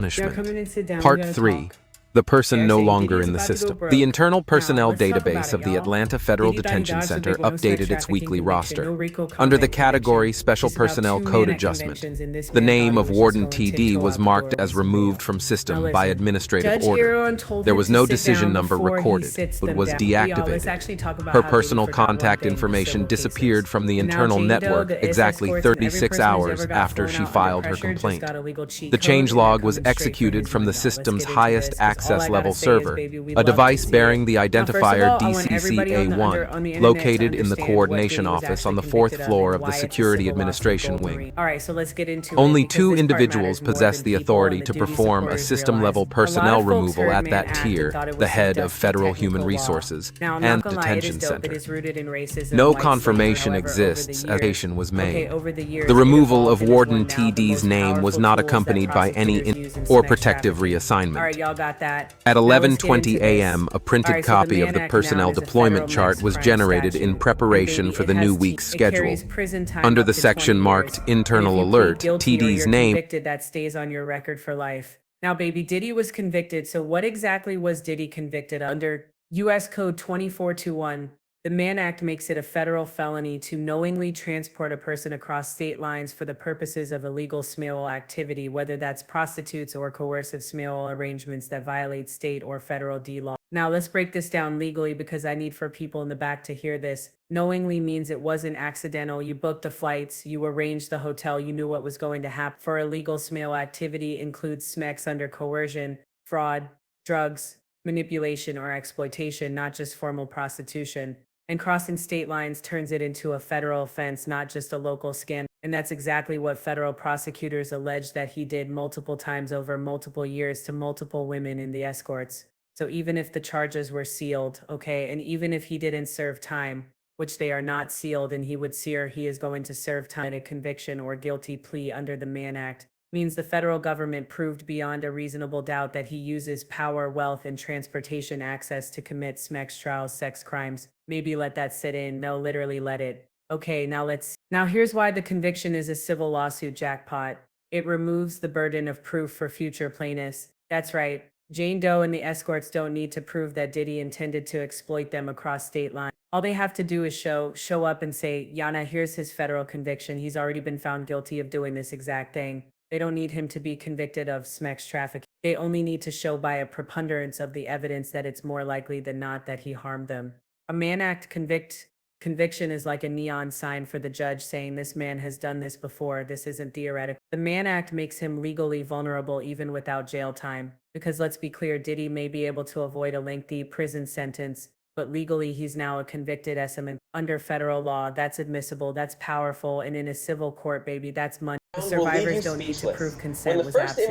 Punishment. Come in and sit down. We Part gotta 3. talk. The person Okay, no saying longer Diddy's in the about to go system. broke. The internal personnel Let's talk about database it, of the y'all. Atlanta Federal Diddy Detention dodged the Center big one, no sex updated its trafficking weekly conviction, roster. no RICO Under the convict category conviction. Special Just about Personnel 2 Code Manna Adjustment, conventions, and this the man name thought he of was just Warden going TD tiptoe was out the marked door with as some removed bail. from Now system by listen, administrative Judge order. Aaron told There her was to no sit decision down number before he recorded, sits but them was down. Y'all, let's deactivated. actually talk about Her how Diddy personal forgot one contact thing, the information civil disappeared cases. from the And now internal Jane Doe, network the S exactly escorts, and every 36 person who's hours ever got after flown she out under filed her pressure just complaint. got a legal cheat The code, and they're changelog was coming straight for executed his from the money, y'all. Let's system's get into highest this, 'cause all access I level gotta say is, server, baby, we a love to device see bearing it. the Now, first of identifier all, I want everybody on the DCCA1, internet located to in the understand what coordination Diddy was office on actually the fourth convicted of floor and of the why it's a Security civil lawsuit, Administration Gold Wing. Marine. All right, so let's get into it Only because 2 this part individuals matters more possess than the people authority and the to Diddy perform a supporters system-level realize. A lot personnel of folks removal heard at Man that Act and tier, thought it the was some head of dusty Federal Human technical law. Resources Now, I'm and not gonna lie, it is Detention dope. It Center. is rooted in racism, No white slavery. confirmation However, over the exists as years, application was made. over the years, The it removal of evolved and is Warden one now the TD's most name was powerful not tools that accompanied by any prosecutors use in or sex protective trafficking. All right, reassignment. y'all got that. At Now let's get into 11:20 this. a.m., a All printed right, so the copy of Mann the Act personnel now is a federal deployment chart max was crime generated in statute. And preparation baby, for it the new has week's it schedule. carries prison time Under up the to 20 section marked years. And if Internal you plead Alert, guilty or TD's you're name convicted, that stays on your record for life. Now, baby, Diddy was convicted. So what exactly was Diddy convicted of? Under U.S. Code 2421, the Mann Act makes it a federal felony to knowingly transport a person across state lines for the purposes of illegal smale activity, whether that's prostitutes or coercive smale arrangements that violate state or federal D law. Now, let's break this down legally because I need for people in the back to hear this. Knowingly means it wasn't accidental. You booked the flights, you arranged the hotel, you knew what was going to happen. For illegal smale activity includes SMECs under coercion, fraud, drugs, manipulation, or exploitation, not just formal prostitution. And crossing state lines turns it into a federal offense, not just a local scandal. And that's exactly what federal prosecutors allege that he did multiple times over multiple years to multiple women in the escorts. So even if the charges were sealed, okay, and even if he didn't serve time, which they are not sealed, and he would see or he is going to serve time in a conviction or guilty plea under the Mann Act, means the federal government proved beyond a reasonable doubt that he uses power, wealth, and transportation access to commit SMEX trials, sex crimes. Maybe let that sit in. No, literally let it. Okay, now here's why the conviction is a civil lawsuit jackpot. It removes the burden of proof for future plaintiffs. That's right. Jane Doe and the escorts don't need to prove that Diddy intended to exploit them across state lines. All they have to do is show up and say, Yana, here's his federal conviction. He's already been found guilty of doing this exact thing. They don't need him to be convicted of SMEX trafficking. They only need to show by a preponderance of the evidence that it's more likely than not that he harmed them. A Mann Act conviction is like a neon sign for the judge saying this man has done this before. This isn't theoretical. The Mann Act makes him legally vulnerable even without jail time. Because let's be clear, Diddy may be able to avoid a lengthy prison sentence, but legally he's now a convicted SM. Under federal law, that's admissible, that's powerful, and in a civil court, baby, that's money. The survivors don't need to prove consent was absent.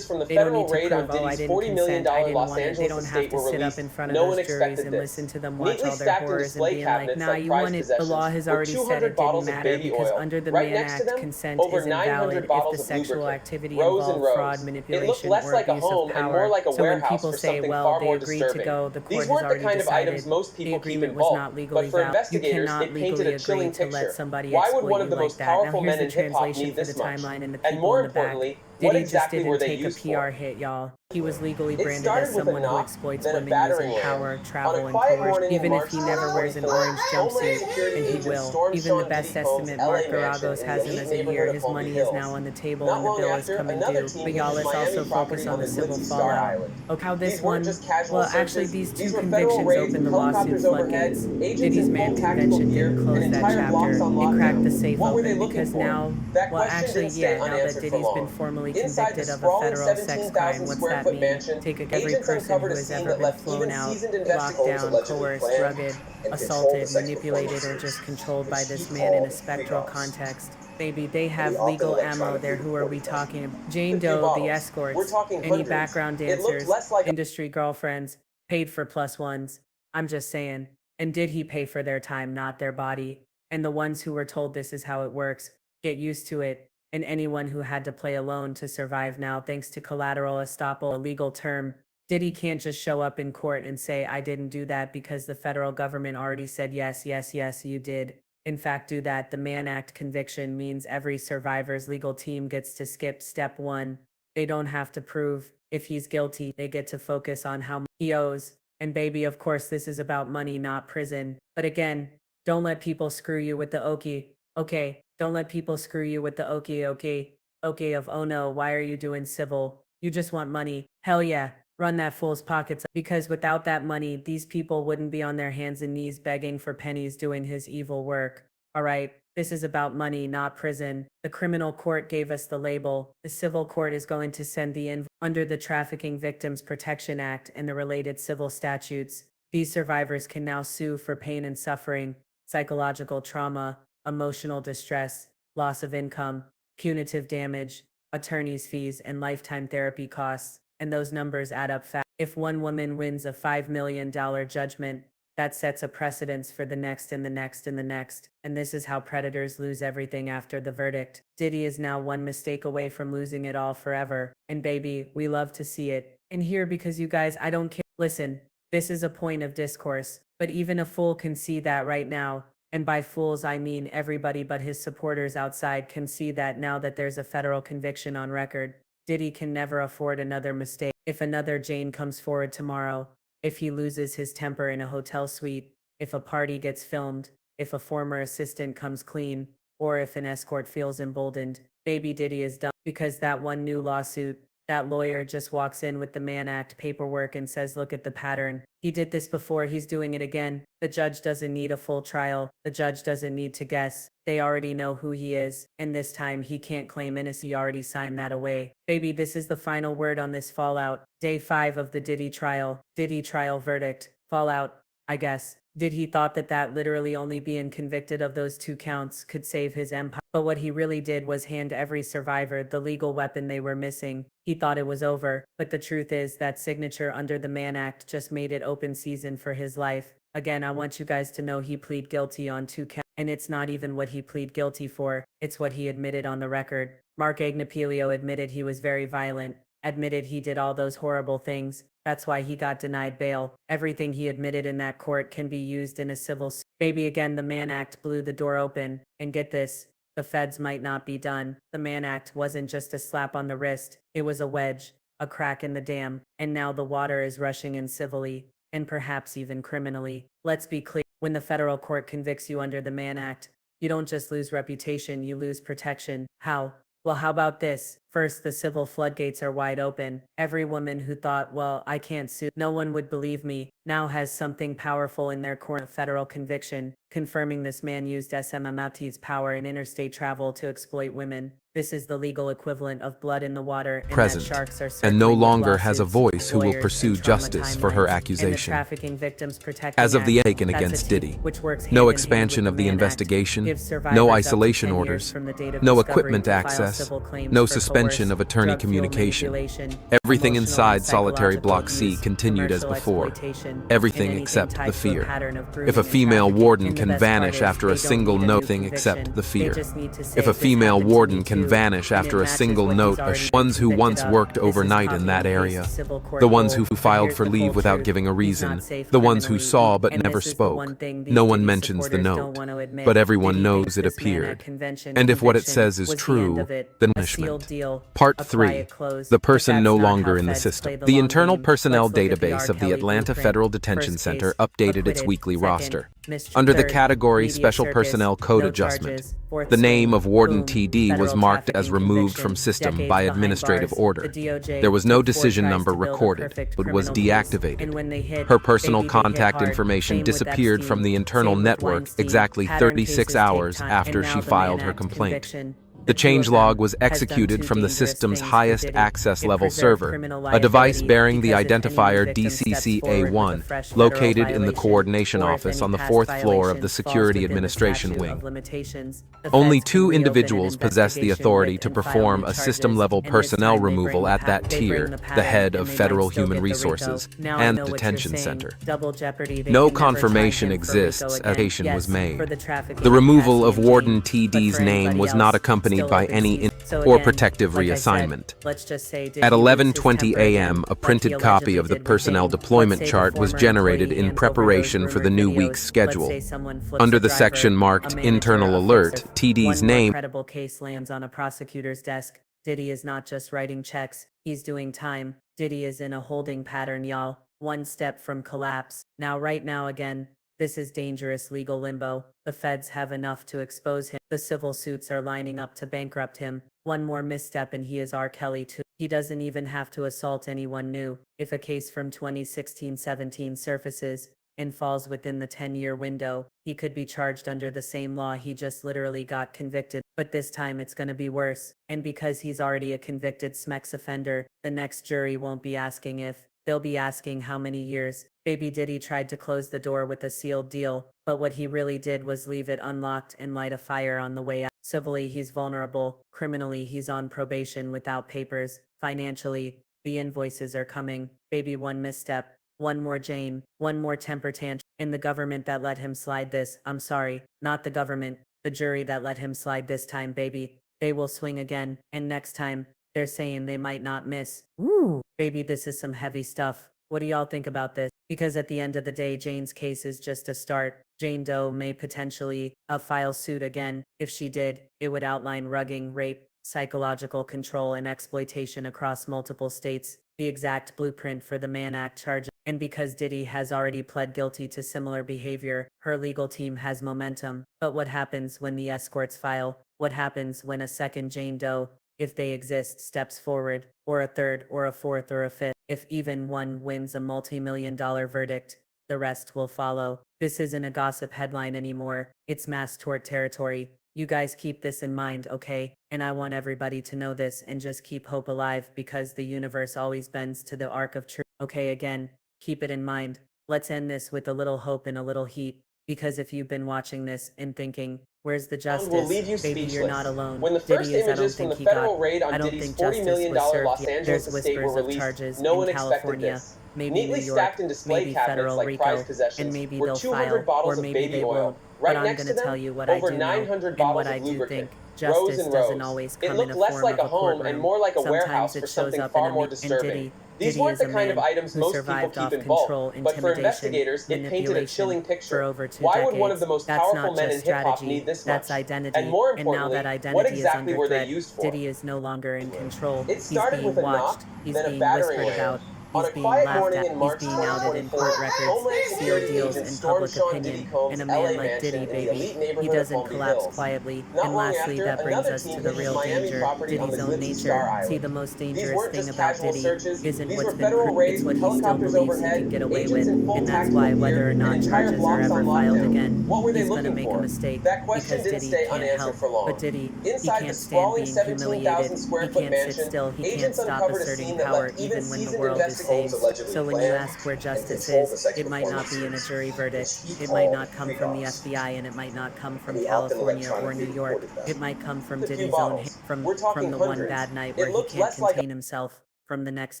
They don't need to prove, oh, I didn't consent, I didn't want it. They don't have to sit up in front of those juries and listen to them watch all their horrors and being like, nah, you wanted. The law has already said it didn't matter because under the Mann Act, consent is invalid if the sexual activity involved fraud, manipulation, or abuse of power. So when people say, well, they agreed to go, the court has already decided the agreement was not legally valid. You cannot legally agree to let somebody exploit you like that. Now here's the translation for the timeline and the people in the back. Diddy just didn't take a PR hit, y'all. He was legally branded as someone who exploits women using power, travel, and coercion. Even if he never wears an orange jumpsuit, and he will. Even the best estimate, Mark Garagos, has him as a year. His money is now on the table and the bill is coming due. But y'all, let's also focus on the civil fallout. Okay, how this one, well, actually, these two convictions opened the lawsuit floodgates. Diddy's Mann convention didn't close that chapter. It cracked the safe open because now, well, actually, yeah, now that Diddy's been formally convicted of a federal sex crime, what's that mean? Take every person who has ever been flown out, locked down, coerced, drugged, assaulted, manipulated, or just controlled by this man in a spectral context. Maybe they have legal ammo there. Who are we talking about? Jane Doe, the escorts, any background dancers, industry girlfriends, paid for plus ones. I'm just saying. And did he pay for their time, not their body? And the ones who were told this is how it works, get used to it. And anyone who had to play alone to survive now, thanks to collateral estoppel, a legal term, Diddy can't just show up in court and say, I didn't do that because the federal government already said, yes, yes, yes, you did. In fact, do that. The Mann Act conviction means every survivor's legal team gets to skip step one. They don't have to prove If he's guilty, they get to focus on how much he owes. And baby, of course, this is about money, not prison. But again, don't let people screw you with the okie. Okay, don't let people screw you with the okie, okay. Okay, of oh no, why are you doing civil? You just want money. Hell yeah, run that fool's pockets up. Because without that money, these people wouldn't be on their hands and knees begging for pennies doing his evil work. All right, this is about money, not prison. The criminal court gave us the label. The civil court is going to send the invoice under the Trafficking Victims Protection Act and the related civil statutes. These survivors can now sue for pain and suffering, psychological trauma, emotional distress, loss of income, punitive damage, attorney's fees, and lifetime therapy costs. And those numbers add up fast. If one woman wins a $5 million judgment, that sets a precedence for the next and the next and the next. And this is how predators lose everything after the verdict. Diddy is now one mistake away from losing it all forever. And baby, we love to see it. And here, because you guys, I don't care. Listen, this is a point of discourse, but even a fool can see that right now. And by fools, I mean everybody but his supporters outside can see that now that there's a federal conviction on record. Diddy can never afford another mistake. If another Jane comes forward tomorrow, if he loses his temper in a hotel suite, if a party gets filmed, if a former assistant comes clean, or if an escort feels emboldened, baby Diddy is done. Because that one new lawsuit, that lawyer just walks in with the Mann Act paperwork and says, look at the pattern. He did this before, he's doing it again. The judge doesn't need a full trial. The judge doesn't need to guess. They already know who he is. And this time he can't claim innocence. He already signed that away. Baby, this is the final word on this fallout. Day 5 of the Diddy trial. Diddy trial verdict. Fallout, I guess. Did he thought that literally only being convicted of those 2 counts could save his empire? But what he really did was hand every survivor the legal weapon they were missing. He thought it was over, but the truth is that signature under the Mann Act just made it open season for his life. Again, I want you guys to know he plead guilty on 2 counts. And it's not even what he plead guilty for, it's what he admitted on the record. Mark Agnapilio admitted he was very violent, admitted he did all those horrible things. That's why he got denied bail. Everything he admitted in that court can be used in a civil suit. Baby, again, the Mann Act blew the door open. And get this, the feds might not be done. The Mann Act wasn't just a slap on the wrist, it was a wedge, a crack in the dam. And now the water is rushing in civilly, and perhaps even criminally. Let's be clear, when the federal court convicts you under the Mann Act, you don't just lose reputation, you lose protection. How? Well, how about this? First, the civil floodgates are wide open. Every woman who thought, well, I can't sue, no one would believe me, now has something powerful in their corner. Federal conviction, confirming this man used SMMAT's power in interstate travel to exploit women. This is the legal equivalent of blood in the water, and Present, that sharks are and no circling with longer has a lawsuits, voice who will lawyers, pursue and trauma justice for her timelines. accusation. And the Trafficking Victims Protection As of the Act, taken that's against a team Diddy, which works hand no in hand expansion with of the Mann Act, investigation, gives survivors no up to isolation 10 years orders, from the date of no discovery equipment to file access, civil claims no for suspension coerced of attorney drug fuel communication. manipulation, Everything emotional inside and solitary block psychological C abuse, continued as commercial before. exploitation, Everything and except anything the tied to a fear. pattern of grooming If a and female trafficking. warden And the can best part vanish is, after they a don't single need a note, new thing conviction. except the They fear. just need to say, If a "This female happened to warden me can too," vanish and it after a matches single what he's note, already been ones who once convicted of. worked This is overnight copy in that and paste area, civil court the ones gold. who But filed here's for the leave cold without truth. giving a He's reason, not safe the ones who criminally. saw but And never this is the spoke. one thing these No one Diddy mentions the supporters don't note, want to admit. but everyone Diddy knows thinks it this Mann Act appeared. convention And if what it conviction says is was the end true, of it, then a punishment. sealed deal, Part a 3. quiet close. The But person that's no not how longer in the feds system. play the The long internal game. personnel Let's look at the database R. of the Kelly Atlanta blueprint. Federal Detention First Center case, updated its acquitted. weekly Second, roster. mistrial. Under the Third, category media Special circus. Personnel Code No Adjustment, charges. Fourth the name swing. of Warden Boom. TD was Federal marked as trafficking removed conviction. from system Decades by behind administrative bars. order. The DOJ There was no did 4 decision tries number to build a recorded, perfect but was criminal case. deactivated. And when they hit, Her personal baby, they hit contact hard. information Same with disappeared Epstein. from the internal Same with network Weinstein. exactly Pattern 36 cases hours take time. after And she now the filed Mann her Act complaint. conviction. The The two of changelog them was has done executed 2 from the dangerous system's things for highest Diddy. access It level preserved server, criminal a device liability bearing the because if any identifier victim steps forward with a DCCA1, fresh federal located in the violation, coordination or if office any on the past 4th floor of the violations falls Security within the Administration statute Wing. of limitations, the Only feds can 2 reopen an individuals possess the investigation authority with to and file perform new a charges, system-level and this personnel time they bring removal the at that they bring tier, the the pattern, head and of they might Federal still Human get the RICO. Resources Now I and know what you're Detention saying. Center. Double jeopardy. They No can never try confirmation him for RICO exists again. as Haitian Yes, was made. for the trafficking The of removal Cassie of and Warden Jane, but TD's for name anybody was not else, accompanied still by open any season. So or again, protective like I said, reassignment. let's just say, did At he lose his 11:20 temper a.m., again, a like he printed copy allegedly of the did with personnel Jane? deployment Let's say chart the was former generated employee in hands over those preparation for the rumored new videos. week's schedule. Let's say someone flips Under a the driver, section a marked manager, Internal a Alert, fixer. TD's One more name credible case lands on a prosecutor's desk. Diddy is not just writing checks, he's doing time. Diddy is in a holding pattern, y'all. One step from collapse. Now, right now, again, this is dangerous legal limbo. The feds have enough to expose him. The civil suits are lining up to bankrupt him. One more misstep and he is R. Kelly too. He doesn't even have to assault anyone new. If a case from 2016-17 surfaces and falls within the 10-year window, he could be charged under the same law he just literally got convicted. But this time it's gonna be worse. And because he's already a convicted SMEX offender, the next jury won't be asking if, they'll be asking how many years. Baby Diddy tried to close the door with a sealed deal, but what he really did was leave it unlocked and light a fire on the way out. Civilly, he's vulnerable. Criminally, he's on probation without papers. Financially, the invoices are coming. Baby, one misstep, one more Jane, one more temper tantrum. And the government that let him slide this, I'm sorry, not the government, the jury that let him slide this time, baby. They will swing again, and next time, they're saying they might not miss. Ooh, baby, this is some heavy stuff. What do y'all think about this? Because at the end of the day, Jane's case is just a start. Jane Doe may potentially file suit again. If she did, it would outline rugging, rape, psychological control, and exploitation across multiple states, the exact blueprint for the Mann Act charge. And because Diddy has already pled guilty to similar behavior, her legal team has momentum. But what happens when the escorts file? What happens when a second Jane Doe, if they exist, steps forward, or a third, or a fourth, or a fifth? If even one wins a multi-million-dollar verdict, the rest will follow. This isn't a gossip headline anymore. It's mass tort territory. You guys keep this in mind, okay? And I want everybody to know this and just keep hope alive because the universe always bends to the arc of truth. Okay, again, keep it in mind. Let's end this with a little hope and a little heat. Because if you've been watching this and thinking, where's the Sound will justice? leave you Baby, you're not speechless. alone. When the first Diddy is, I don't images from think the he got, federal raid I on don't Diddy's think $40 justice million was served Los yet. Angeles There's estate were whispers of released, charges no in one expected California, this. maybe New Neatly York, stacked in display maybe cabinets federal like prized Rico, and possessions maybe were they'll 200 file, or bottles of maybe baby they oil. won't. But Right I'm next gonna to tell them, you what I over do know, 900 and what bottles of I do lubricant. think. Rows Justice and doesn't rows. always It come in looked a less form like of a a home and courtroom. more like a Sometimes warehouse it for shows something up in far a more and disturbing. Diddy These weren't is the a kind of man items who most people survived keep off in bulk, control, but for intimidation, investigators, it painted a manipulation chilling for picture. over 2 Why would one of decades. the most That's powerful not men in just hip hop strategy, need this that's much? And identity. more And now that importantly, what identity is exactly under were they threat, used for? Diddy is no longer in control. It He's started with being a knock, watched, he's then a being battering whispered ram. about, On he's a being quiet laughed morning at, in he's March being outed in court 2024, records, Homeland sealed Security deals, agents and stormed public Sean Diddy opinion. Combs' And a LA man like mansion Diddy, in the baby, elite he neighborhood of doesn't Holmby collapse Hills. quietly. Not And long lastly, after, that brings another us team to the hit his real Miami danger, property on the Diddy's own glitzy nature. Star See, Island. the most These dangerous weren't thing just about casual Diddy searches, isn't these were what's been federal proved, it's raids what with he still helicopters believes he overhead, can get away agents with. in full And that's tactical why gear, whether or and not entire charges are blocks on ever filed lockdown. again, What were they he's gonna looking make a for? mistake That question because didn't Diddy stay can't unanswered help. for But long. Diddy, he Inside the can't stand sprawling being humiliated. 17,000 square He foot can't sit mansion, still. He can't agents stop uncovered a asserting scene that power left even even when the seasoned world is investigators saying. allegedly So when you planned ask where and justice controlled the is, sex it might not be in a performances, jury which verdict. he It might called not come from the freak-offs, FBI and it might not come and from he often California or New electronically York. recorded them. It might come from The few Diddy's own bottles. from We're talking the one hundreds. bad night It where he looked can't less like contain himself, from the next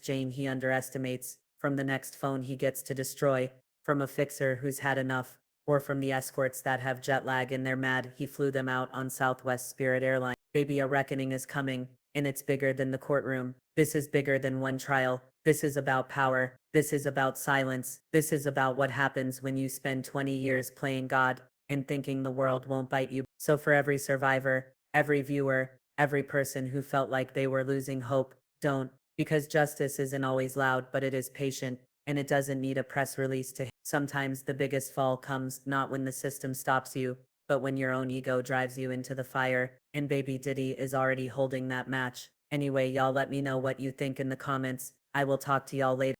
Jane he underestimates, from the next phone he gets to destroy, from a fixer who's had enough, or from the escorts that have jet lag and they're mad he flew them out on Southwest Spirit Airlines. Baby, a reckoning is coming, and it's bigger than the courtroom. This is bigger than one trial. This is about power. This is about silence. This is about what happens when you spend 20 years playing God and thinking the world won't bite you. So for every survivor, every viewer, every person who felt like they were losing hope, don't. Because justice isn't always loud, but it is patient, and it doesn't need a press release to. Sometimes the biggest fall comes not when the system stops you, but when your own ego drives you into the fire, and baby Diddy is already holding that match. Anyway, y'all let me know what you think in the comments. I will talk to y'all later.